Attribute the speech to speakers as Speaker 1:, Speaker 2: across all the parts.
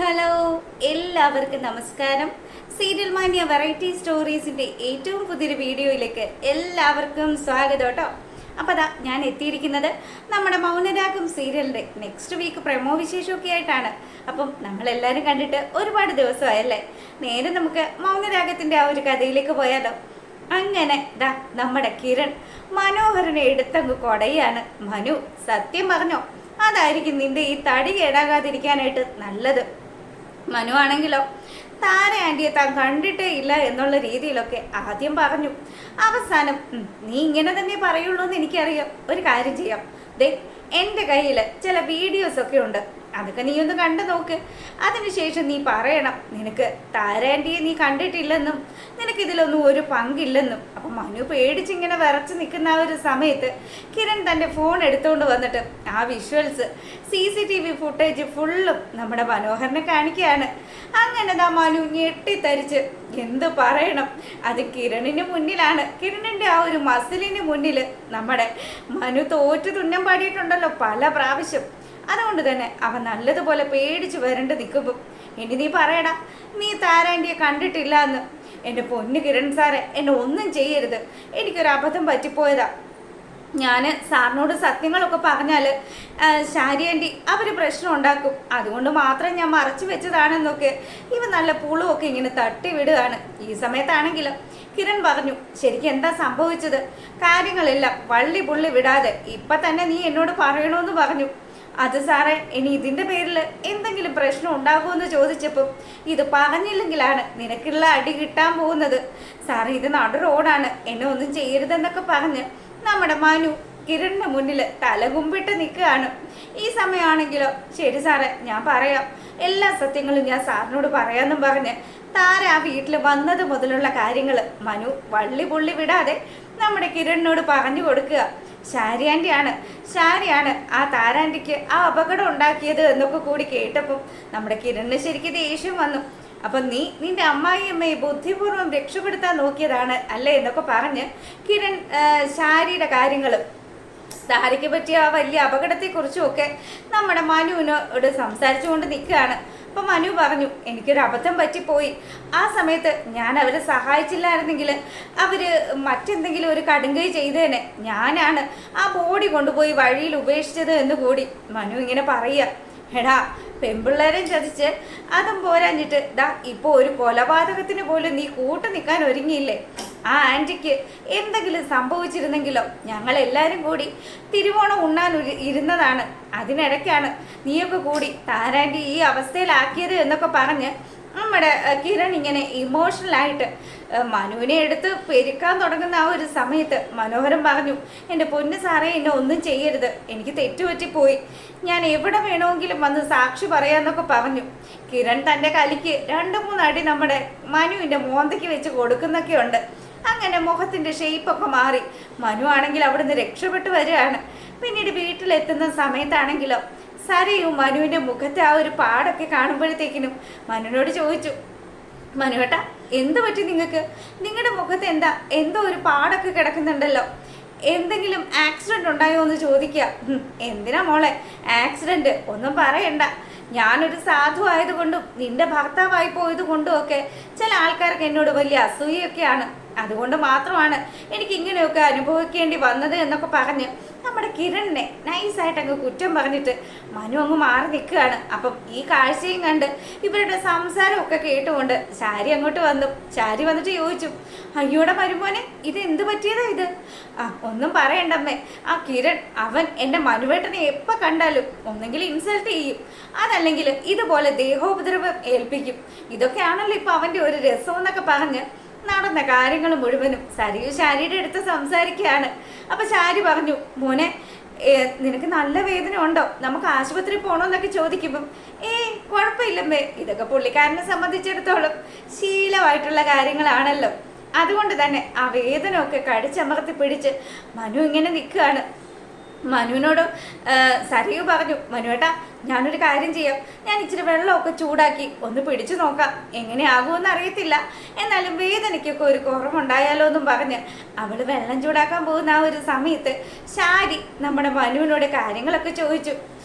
Speaker 1: Hello, എല്ലാവർക്കും നമസ്കാരം. Serial മാനിയ variety സ്റ്റോറീസിൻ്റെ ഏറ്റവും പുതിയൊരു വീഡിയോയിലേക്ക് എല്ലാവർക്കും സ്വാഗതം കേട്ടോ. അപ്പോൾ അതാ ഞാൻ എത്തിയിരിക്കുന്നത് നമ്മുടെ മൗനരാഗം സീരിയലിൻ്റെ നെക്സ്റ്റ് വീക്ക് പ്രമോ വിശേഷമൊക്കെ ആയിട്ടാണ്. അപ്പം നമ്മളെല്ലാവരും കണ്ടിട്ട് ഒരുപാട് ദിവസമായല്ലേ. നേരെ നമുക്ക് മൗനരാഗത്തിൻ്റെ ആ ഒരു കഥയിലേക്ക് പോയാലോ. അങ്ങനെ ദാ നമ്മുടെ കിരൺ മനോഹരനെ എടുത്തങ്ങ് കൊടയാണ്. മനു, സത്യം പറഞ്ഞോ, അതായിരിക്കും നിന്റെ ഈ തടി കേടാകാതിരിക്കാനായിട്ട് നല്ലത്. മനു ആണെങ്കിലോ താര ആൻറ്റിയെ താൻ കണ്ടിട്ടേ ഇല്ല എന്നുള്ള രീതിയിലൊക്കെ ആദ്യം പറഞ്ഞു. അവസാനം നീ ഇങ്ങനെ തന്നെ പറയുള്ളൂ എന്ന് എനിക്കറിയാം. ഒരു കാര്യം ചെയ്യാം, ദേ എൻ്റെ കയ്യിൽ ചില വീഡിയോസൊക്കെ ഉണ്ട്, അതൊക്കെ നീ ഒന്ന് കണ്ടു നോക്ക്. അതിനുശേഷം നീ പറയണം നിനക്ക് താരാൻറ്റിയെ നീ കണ്ടിട്ടില്ലെന്നും നിനക്കിതിലൊന്നും ഒരു പങ്കില്ലെന്നും. അപ്പം മനു പേടിച്ചിങ്ങനെ വിറച്ച് നിൽക്കുന്ന ആ ഒരു സമയത്ത് കിരൺ തൻ്റെ ഫോൺ എടുത്തുകൊണ്ട് വന്നിട്ട് ആ വിഷ്വൽസ് CCTV ഫുട്ടേജ് ഫുള്ളും നമ്മുടെ മനോഹരനെ കാണിക്കുകയാണ്. അങ്ങനെ ദാ മനു ഞെട്ടിത്തരിച്ച് എന്ത് പറയണം, അത് കിരണിന് മുന്നിലാണ്. കിരണിൻ്റെ ആ ഒരു മസിലിന് മുന്നിൽ നമ്മുടെ മനു തോറ്റു തുന്നം പാടിയിട്ടുണ്ടല്ലോ പല പ്രാവശ്യം. അതുകൊണ്ട് തന്നെ അവൻ നല്ലതുപോലെ പേടിച്ച് വരണ്ട് നിൽക്കുമ്പം ഇനി നീ പറയടാ, നീ താരാൻറ്റിയെ കണ്ടിട്ടില്ല എന്ന്. എൻ്റെ പൊന്നു കിരൺ സാറെ, എന്നെ ഒന്നും ചെയ്യരുത്, എനിക്കൊരു അബദ്ധം പറ്റിപ്പോയതാ. ഞാൻ സാറിനോട് സത്യങ്ങളൊക്കെ പറഞ്ഞാൽ ശാരി ആൻറ്റി അവർ പ്രശ്നം ഉണ്ടാക്കും, അതുകൊണ്ട് മാത്രം ഞാൻ മറച്ചു വെച്ചതാണെന്നൊക്കെ ഇവ നല്ല പുളുവൊക്കെ ഇങ്ങനെ തട്ടി വിടുകയാണ്. ഈ സമയത്താണെങ്കിലും കിരൺ പറഞ്ഞു, ശരിക്കും എന്താ സംഭവിച്ചത്, കാര്യങ്ങളെല്ലാം വള്ളി പുള്ളി വിടാതെ ഇപ്പം തന്നെ നീ എന്നോട് പറയണമെന്ന് പറഞ്ഞു. അത് സാറേ, ഇനി ഇതിൻ്റെ പേരിൽ എന്തെങ്കിലും പ്രശ്നം ഉണ്ടാകുമെന്ന് ചോദിച്ചപ്പം ഇത് പറഞ്ഞില്ലെങ്കിലാണ് നിനക്കുള്ള അടി കിട്ടാൻ പോകുന്നത്. സാറേ, ഇത് നടു റോഡാണ്, എന്നെ ഒന്നും ചെയ്യരുതെന്നൊക്കെ പറഞ്ഞ് നമ്മുടെ മനു കിരണിന് മുന്നിൽ തലകുമ്പിട്ട് നിൽക്കുകയാണ്. ഈ സമയമാണെങ്കിലോ ശരി സാറേ, ഞാൻ പറയാം, എല്ലാ സത്യങ്ങളും ഞാൻ സാറിനോട് പറയാമെന്നും പറഞ്ഞ് താര ആ വീട്ടിൽ വന്നത് മുതലുള്ള കാര്യങ്ങൾ മനു വള്ളി പുള്ളി വിടാതെ നമ്മുടെ കിരണിനോട് പറഞ്ഞു കൊടുക്കുക. ശാരിയാണ് ആ താരാൻറ്റിക്ക് ആ അപകടം ഉണ്ടാക്കിയത് എന്നൊക്കെ കൂടി കേട്ടപ്പം നമ്മുടെ കിരണിന് ശരിക്കും ദേഷ്യം വന്നു. അപ്പം നീ നിന്റെ അമ്മായിയമ്മയെ ബുദ്ധിപൂർവ്വം രക്ഷപ്പെടുത്താൻ നോക്കിയതാണ് അല്ലേ എന്നൊക്കെ പറഞ്ഞ് കിരൺ ശാരിയുടെ കാര്യങ്ങളും താരയ്ക്ക് പറ്റിയ ആ വലിയ അപകടത്തെക്കുറിച്ചുമൊക്കെ നമ്മുടെ മനുവിനോട് സംസാരിച്ചുകൊണ്ട് നിൽക്കുകയാണ്. അപ്പം മനു പറഞ്ഞു, എനിക്കൊരു അബദ്ധം പറ്റിപ്പോയി, ആ സമയത്ത് ഞാൻ അവരെ സഹായിച്ചില്ലായിരുന്നെങ്കിൽ അവർ മറ്റെന്തെങ്കിലും ഒരു കടുങ്കൈ ചെയ്തേനെ, ഞാനാണ് ആ ബോഡി കൊണ്ടുപോയി വഴിയിൽ ഉപേക്ഷിച്ചത് എന്ന് കൂടി മനു ഇങ്ങനെ പറയുക. എടാ, പെൺപിള്ളേരെ ചതിച്ച് അതും പോരാഞ്ഞിട്ട് ദാ ഇപ്പോൾ ഒരു കൊലപാതകത്തിന് പോലും നീ കൂട്ടു നിൽക്കാൻ ഒരുങ്ങിയില്ലേ. ആ ആൻറ്റിക്ക് എന്തെങ്കിലും സംഭവിച്ചിരുന്നെങ്കിലോ ഞങ്ങളെല്ലാവരും കൂടി തിരുവോണം ഉണ്ണാൻ ഇരുന്നതാണ്, അതിനിടയ്ക്കാണ് നീയൊക്കെ കൂടി താരാൻറ്റി ഈ അവസ്ഥയിലാക്കിയത് എന്നൊക്കെ പറഞ്ഞ് നമ്മുടെ കിരൺ ഇങ്ങനെ ഇമോഷണലായിട്ട് മനുവിനെ എടുത്ത് പെരുക്കാൻ തുടങ്ങുന്ന ആ ഒരു സമയത്ത് മനോഹരൻ പറഞ്ഞു, എൻ്റെ പൊന്നു സാറേ, എന്നെ ഒന്നും ചെയ്യരുത്, എനിക്ക് തെറ്റുപറ്റിപ്പോയി, ഞാൻ എവിടെ വേണമെങ്കിലും വന്ന് സാക്ഷി പറയാമെന്നൊക്കെ പറഞ്ഞു. കിരൺ തൻ്റെ കലിക്ക് 2-3 അടി നമ്മുടെ മനുവിൻ്റെ മോന്തയ്ക്ക് വെച്ച് കൊടുക്കുന്നൊക്കെ ഉണ്ട്. അങ്ങനെ മുഖത്തിൻ്റെ ഷേപ്പൊക്കെ മാറി മനു ആണെങ്കിൽ അവിടുന്ന് രക്ഷപ്പെട്ടു വരികയാണ്. പിന്നീട് വീട്ടിലെത്തുന്ന സമയത്താണെങ്കിലോ സരയും മനുവിൻ്റെ മുഖത്തെ ആ ഒരു പാടൊക്കെ കാണുമ്പോഴത്തേക്കിനും മനുവിനോട് ചോദിച്ചു, മനുവേട്ടാ, എന്ത് പറ്റി നിങ്ങൾക്ക്, നിങ്ങളുടെ മുഖത്ത് എന്തോ ഒരു പാടൊക്കെ കിടക്കുന്നുണ്ടല്ലോ, എന്തെങ്കിലും ആക്സിഡൻ്റ് ഉണ്ടായോ എന്ന് ചോദിക്കുക. എന്തിനാ മോളെ ആക്സിഡൻറ്റ്, ഒന്നും പറയണ്ട, ഞാനൊരു സാധു ആയതുകൊണ്ടും നിന്റെ ഭർത്താവായി പോയത് കൊണ്ടും ഒക്കെ ചില ആൾക്കാർക്ക് എന്നോട് വലിയ അസൂയൊക്കെയാണ്, അതുകൊണ്ട് മാത്രമാണ് എനിക്ക് ഇങ്ങനെയൊക്കെ അനുഭവിക്കേണ്ടി വന്നത് എന്നൊക്കെ പറഞ്ഞ് നമ്മുടെ കിരണിനെ നൈസായിട്ട് അങ്ങ് കുറ്റം പറഞ്ഞിട്ട് മനു അങ്ങ് മാറി നിൽക്കുകയാണ്. അപ്പം ഈ കാഴ്ചയും കണ്ട് ഇവരുടെ സംസാരമൊക്കെ കേട്ടുകൊണ്ട് ശാരി അങ്ങോട്ട് വന്നു. ശാരി വന്നിട്ട് ചോദിച്ചു, അയ്യോടെ മരുമോനെ, ഇത് എന്ത് പറ്റിയതാ ഇത്? ഒന്നും പറയണ്ടമ്മേ, ആ കിരൺ അവൻ എൻ്റെ മനുവേട്ടനെ എപ്പോൾ കണ്ടാലും ഒന്നെങ്കിൽ ഇൻസൾട്ട് ചെയ്യും, അതല്ലെങ്കിൽ ഇതുപോലെ ദേഹോപദ്രവം ഏൽപ്പിക്കും, ഇതൊക്കെയാണല്ലോ ഇപ്പോൾ അവൻ്റെ ഒരു രസം എന്നൊക്കെ പറഞ്ഞ് നടന്ന കാര്യങ്ങൾ മുഴുവനും ശാരിയുടെ അടുത്ത് സംസാരിക്കുകയാണ്. അപ്പം ശാരി പറഞ്ഞു, മോനെ, നിനക്ക് നല്ല വേദന ഉണ്ടോ, നമുക്ക് ആശുപത്രി പോകണമെന്നൊക്കെ ചോദിക്കുമ്പം കുഴപ്പമില്ലമ്മേ, ഇതൊക്കെ പുള്ളിക്കാരനെ സംബന്ധിച്ചിടത്തോളം ശീലമായിട്ടുള്ള കാര്യങ്ങളാണല്ലോ, അതുകൊണ്ട് തന്നെ ആ വേദന ഒക്കെ കടിച്ചമർത്തി പിടിച്ച് മനു ഇങ്ങനെ നിൽക്കുകയാണ്. മനുവിനോട് സരയു പറഞ്ഞു, മനുവേട്ടാ, ഞാനൊരു കാര്യം ചെയ്യാം, ഞാൻ ഇച്ചിരി വെള്ളമൊക്കെ ചൂടാക്കി ഒന്ന് പിടിച്ചു നോക്കാം, എങ്ങനെയാകുമെന്ന് അറിയത്തില്ല, എന്നാലും വേദനയ്ക്കൊക്കെ ഒരു കുറവുണ്ടായാലോ എന്നും പറഞ്ഞ് അവൾ വെള്ളം ചൂടാക്കാൻ പോകുന്ന ആ ഒരു സമയത്ത് ശാരി നമ്മുടെ മനുവിനോട് കാര്യങ്ങളൊക്കെ ചോദിച്ചു.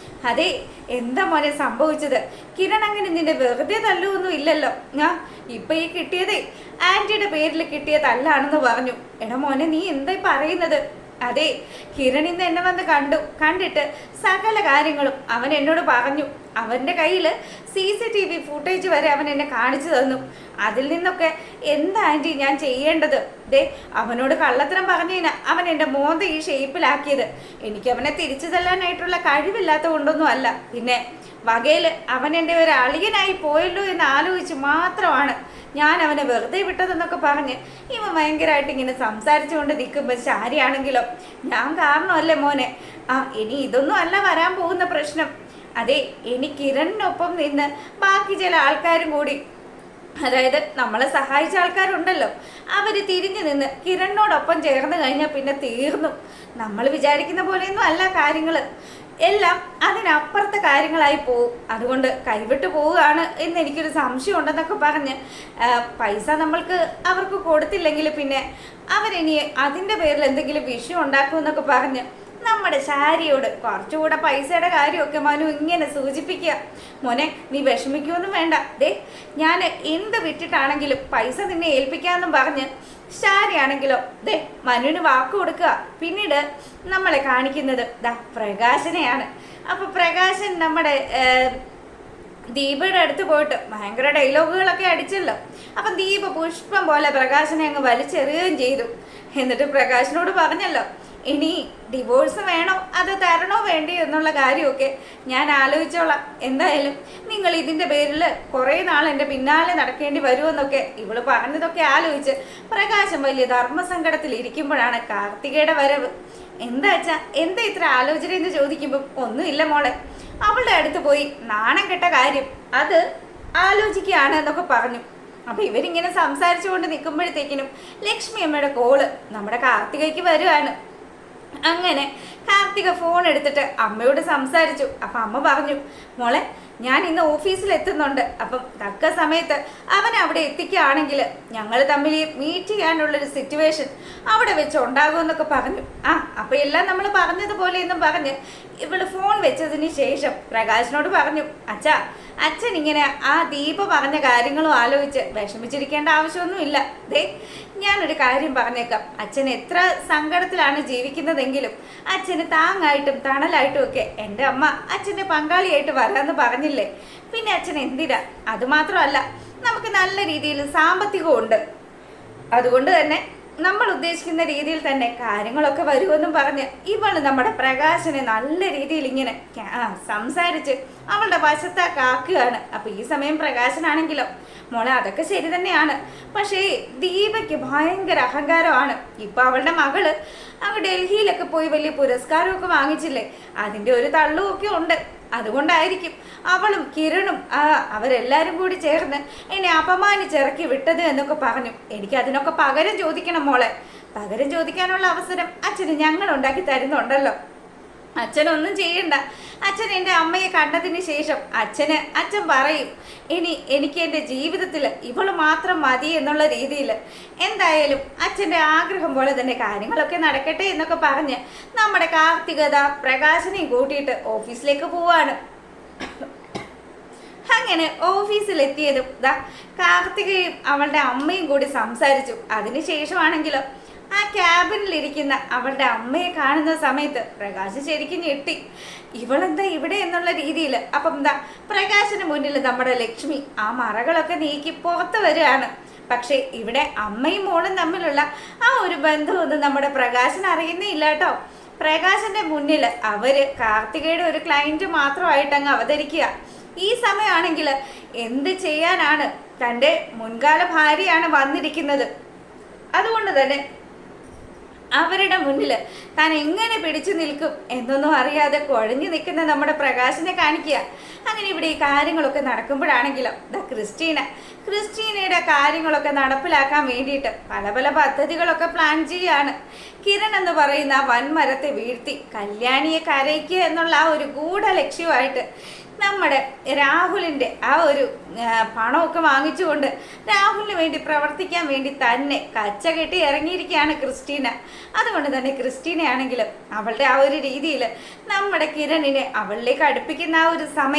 Speaker 1: അതെ, എന്താ മോനെ സംഭവിച്ചത്? കിരൺ അങ്ങനെ നിന്നെ വെറുതെ തല്ലുവൊന്നും ഇല്ലല്ലോ. ഞാൻ ഇപ്പൊ ഈ കിട്ടിയതേ ആന്റിയുടെ പേരിൽ കിട്ടിയ തല്ലാണെന്ന് പറഞ്ഞു. എടാ മോനെ, നീ എന്താ പറയുന്നത്? അതെ, കിരൺ ഇന്ന് എന്നെ വന്ന് കണ്ടിട്ട് സകല കാര്യങ്ങളും അവൻ എന്നോട് പറഞ്ഞു. അവൻ്റെ കയ്യിൽ CCTV ഫുട്ടേജ് വരെ അവൻ എന്നെ കാണിച്ചു തന്നു. അതിൽ നിന്നൊക്കെ എന്താ ആൻറ്റി ഞാൻ ചെയ്യേണ്ടത്? ദേ, അവനോട് കള്ളത്തരം പറഞ്ഞതിനാ അവൻ എൻ്റെ മോന്ത ഈ ഷേപ്പിലാക്കിയത്. എനിക്ക് അവനെ തിരിച്ചു തല്ലാനായിട്ടുള്ള കഴിവില്ലാത്ത കൊണ്ടൊന്നും അല്ല. പിന്നെ വകയിൽ അവൻ എൻ്റെ ഒരു അളിയനായി പോയല്ലോ എന്ന് ആലോചിച്ച് മാത്രമാണ് ഞാൻ അവനെ വെറുതെ വിട്ടതെന്നൊക്കെ പറഞ്ഞ് ഇവൻ ഭയങ്കരമായിട്ട് ഇങ്ങനെ സംസാരിച്ചുകൊണ്ട് നിൽക്കുമ്പോൾ ശാരിയാണെങ്കിലോ, ഞാൻ കാരണമല്ലേ മോനെ. ഇനി ഇതൊന്നും അല്ല വരാൻ പോകുന്ന പ്രശ്നം. അതെ, ഇനി കിരണിനൊപ്പം നിന്ന് ബാക്കി ചില ആൾക്കാരും കൂടി, അതായത് നമ്മളെ സഹായിച്ച ആൾക്കാരുണ്ടല്ലോ, അവർ തിരിഞ്ഞു നിന്ന് കിരണിനോടൊപ്പം ചേർന്ന് കഴിഞ്ഞാൽ പിന്നെ തീർന്നു. നമ്മൾ വിചാരിക്കുന്ന പോലെയൊന്നും അല്ല കാര്യങ്ങൾ, എല്ലാം അതിനപ്പുറത്തെ കാര്യങ്ങളായി പോവും. അതുകൊണ്ട് കൈവിട്ട് പോവുകയാണ് എന്ന് എനിക്കൊരു സംശയം ഉണ്ടെന്നൊക്കെ പറഞ്ഞ് പൈസ നമ്മൾക്ക് അവർക്ക് കൊടുത്തില്ലെങ്കിൽ പിന്നെ അവരിനി അതിൻ്റെ പേരിൽ എന്തെങ്കിലും വിഷയം ഉണ്ടാക്കുമെന്നൊക്കെ പറഞ്ഞ് നമ്മുടെ ശാരിയോട് കുറച്ചുകൂടെ പൈസയുടെ കാര്യമൊക്കെ മനു ഇങ്ങനെ സൂചിപ്പിക്കുക. മോനെ, നീ വിഷമിക്കുമൊന്നും വേണ്ട. ദേ, ഞാൻ എന്ത് വിറ്റിട്ടാണെങ്കിലും പൈസ നിന്നെ ഏൽപ്പിക്കാമെന്നും പറഞ്ഞ് ശാരിയാണെങ്കിലോ ദേ മനുവിന് വാക്ക് കൊടുക്കുക. പിന്നീട് നമ്മളെ കാണിക്കുന്നത് പ്രകാശനെയാണ്. അപ്പൊ പ്രകാശൻ നമ്മുടെ ദീപയുടെ അടുത്ത് പോയിട്ട് ഭയങ്കര ഡയലോഗുകളൊക്കെ അടിച്ചല്ലോ. അപ്പം ദീപ പുഷ്പം പോലെ പ്രകാശനെ അങ്ങ് വലിച്ചെറിയുകയും ചെയ്തു. എന്നിട്ട് പ്രകാശനോട് പറഞ്ഞല്ലോ, ഇനി ഡിവോഴ്സ് വേണോ അത് തരണോ വേണ്ടിയോ എന്നുള്ള കാര്യമൊക്കെ ഞാൻ ആലോചിച്ചോളാം. എന്തായാലും നിങ്ങൾ ഇതിൻ്റെ പേരിൽ കുറേ നാൾ എൻ്റെ പിന്നാലെ നടക്കേണ്ടി വരുമെന്നൊക്കെ ഇവള് പറഞ്ഞതൊക്കെ ആലോചിച്ച് പ്രകാശം വലിയ ധർമ്മസങ്കടത്തിൽ ഇരിക്കുമ്പോഴാണ് കാർത്തികയുടെ വരവ്. എന്താ ഇത്ര ആലോചന എന്ന് ചോദിക്കുമ്പോൾ ഒന്നുമില്ല മോളെ, അവളുടെ അടുത്ത് പോയി നാണം കെട്ട കാര്യം അത് ആലോചിക്കുകയാണ് എന്നൊക്കെ പറഞ്ഞു. അപ്പൊ ഇവരിങ്ങനെ സംസാരിച്ചുകൊണ്ട് നിൽക്കുമ്പോഴത്തേക്കിനും ലക്ഷ്മി അമ്മയുടെ കോള് നമ്മുടെ കാർത്തികയ്ക്ക് വരുവാണ്. അങ്ങനെ കാർത്തിക ഫോൺ എടുത്തിട്ട് അമ്മയോട് സംസാരിച്ചു. അപ്പൊ അമ്മ പറഞ്ഞു, മോളെ ഞാൻ ഇന്ന് ഓഫീസിൽ എത്തുന്നുണ്ട്, അപ്പം തക്ക സമയത്ത് അവൻ അവിടെ എത്തിക്കുകയാണെങ്കിൽ ഞങ്ങൾ തമ്മിൽ മീറ്റ് ചെയ്യാനുള്ളൊരു സിറ്റുവേഷൻ അവിടെ വെച്ച് ഉണ്ടാകുമെന്നൊക്കെ പറഞ്ഞു. അപ്പൊ എല്ലാം നമ്മൾ പറഞ്ഞതുപോലെ എന്നും പറഞ്ഞ് ഇവള് ഫോൺ വെച്ചതിന് ശേഷം പ്രകാശിനോട് പറഞ്ഞു, അച്ഛൻ ഇങ്ങനെ ആ ദീപ പറഞ്ഞ കാര്യങ്ങളും ആലോചിച്ച് വിഷമിച്ചിരിക്കേണ്ട ആവശ്യമൊന്നുമില്ല. ദേ, ഞാനൊരു കാര്യം പറഞ്ഞേക്കാം, അച്ഛൻ എത്ര സങ്കടത്തിലാണ് ജീവിക്കുന്നതെങ്കിലും അച്ഛന് താങ്ങായിട്ടും തണലായിട്ടും ഒക്കെ എൻ്റെ അമ്മ അച്ഛൻ്റെ പങ്കാളിയായിട്ട് വരാമെന്ന് പറഞ്ഞില്ലേ. പിന്നെ അച്ഛൻ എന്തിനാ? അതുമാത്രമല്ല, നമുക്ക് നല്ല രീതിയിൽ സാമ്പത്തികവും ഉണ്ട്. അതുകൊണ്ട് തന്നെ നമ്മൾ ഉദ്ദേശിക്കുന്ന രീതിയിൽ തന്നെ കാര്യങ്ങളൊക്കെ വരുമെന്നും പറഞ്ഞ് ഇവള് നമ്മുടെ പ്രകാശനെ നല്ല രീതിയിൽ ഇങ്ങനെ സംസാരിച്ച് അവളുടെ വശത്താക്കാക്കുകയാണ്. അപ്പൊ ഈ സമയം പ്രകാശനാണെങ്കിലോ, മോളെ അതൊക്കെ ശരി തന്നെയാണ്, പക്ഷേ ദീപയ്ക്ക് ഭയങ്കര അഹങ്കാരമാണ്. ഇപ്പൊ അവളുടെ മകള് അങ്ങ് ഡൽഹിയിലൊക്കെ പോയി വലിയ പുരസ്കാരമൊക്കെ വാങ്ങിച്ചില്ലേ, അതിന്റെ ഒരു തള്ളുമൊക്കെ ഉണ്ട്. അതുകൊണ്ടായിരിക്കും അവളും കിരണും അവരെല്ലാരും കൂടി ചേർന്ന് എന്നെ അപമാനിച്ചിറക്കി വിട്ടത് എന്നൊക്കെ പറഞ്ഞു. എനിക്ക് അതിനൊക്കെ പകരം ചോദിക്കണം മോളെ. പകരം ചോദിക്കാനുള്ള അവസരം അച്ഛന് ഞങ്ങൾ ഉണ്ടാക്കി തരുന്നുണ്ടല്ലോ. അച്ഛനൊന്നും ചെയ്യണ്ട. അച്ഛൻ എൻ്റെ അമ്മയെ കണ്ടതിന് ശേഷം അച്ഛൻ പറയും, ഇനി എനിക്ക് എൻ്റെ ജീവിതത്തിൽ ഇവള് മാത്രം മതി എന്നുള്ള രീതിയിൽ എന്തായാലും അച്ഛൻ്റെ ആഗ്രഹം പോലെ തന്നെ കാര്യങ്ങളൊക്കെ നടക്കട്ടെ എന്നൊക്കെ പറഞ്ഞ് നമ്മുടെ കാർത്തികത പ്രകാശനെയും കൂട്ടിയിട്ട് ഓഫീസിലേക്ക് പോവാണ്. അങ്ങനെ ഓഫീസിലെത്തിയതും കാർത്തികയും അവളുടെ അമ്മയും കൂടി സംസാരിച്ചു. അതിനുശേഷമാണെങ്കിലോ ആ ക്യാബിനിലിരിക്കുന്ന അവളുടെ അമ്മയെ കാണുന്ന സമയത്ത് പ്രകാശ് ശരിക്കും ഞെട്ടി. ഇവളെന്താ ഇവിടെ എന്നുള്ള രീതിയിൽ. അപ്പം പ്രകാശിന് മുന്നിൽ നമ്മുടെ ലക്ഷ്മി ആ മറകളൊക്കെ നീക്കി പുറത്ത് വരികയാണ്. പക്ഷെ ഇവിടെ അമ്മയും മോളും തമ്മിലുള്ള ആ ഒരു ബന്ധമൊന്നും നമ്മുടെ പ്രകാശിന് അറിയുന്നേ ഇല്ല കേട്ടോ. പ്രകാശിന്റെ മുന്നിൽ അവര് കാർത്തികയുടെ ഒരു ക്ലയന്റ് മാത്രമായിട്ട് അങ്ങ് അവതരിക്കുക. ഈ സമയമാണെങ്കിൽ എന്ത് ചെയ്യാനാണ്, തൻ്റെ മുൻകാല ഭാര്യയാണ് വന്നിരിക്കുന്നത്. അതുകൊണ്ട് തന്നെ അവരുടെ മുന്നിൽ താൻ എങ്ങനെ പിടിച്ചു നിൽക്കും എന്നൊന്നും അറിയാതെ കുഴഞ്ഞു നിൽക്കുന്ന നമ്മുടെ പ്രകാശിനെ കാണിക്കുക. അങ്ങനെ ഇവിടെ ഈ കാര്യങ്ങളൊക്കെ നടക്കുമ്പോഴാണെങ്കിലും ക്രിസ്റ്റീനയുടെ കാര്യങ്ങളൊക്കെ നടപ്പിലാക്കാൻ വേണ്ടിയിട്ട് പല പല പദ്ധതികളൊക്കെ പ്ലാൻ ചെയ്യുകയാണ്. കിരൺ എന്ന് പറയുന്ന വൻമരത്തെ വീഴ്ത്തി കല്യാണിയെ കരയിക്കുക എന്നുള്ള ആ ഒരു ഗൂഢ ലക്ഷ്യമായിട്ട് നമ്മുടെ രാഹുലിൻ്റെ ആ ഒരു പണമൊക്കെ വാങ്ങിച്ചുകൊണ്ട് രാഹുലിന് വേണ്ടി പ്രവർത്തിക്കാൻ വേണ്ടി തന്നെ കച്ച കെട്ടി ഇറങ്ങിയിരിക്കുകയാണ് ക്രിസ്റ്റീന. അതുകൊണ്ട് തന്നെ ക്രിസ്റ്റീനയാണെങ്കിലും അവളുടെ ആ ഒരു രീതിയിൽ നമ്മുടെ കിരണിനെ അവളിലേക്ക് അടുപ്പിക്കുന്ന ആ ഒരു സമയം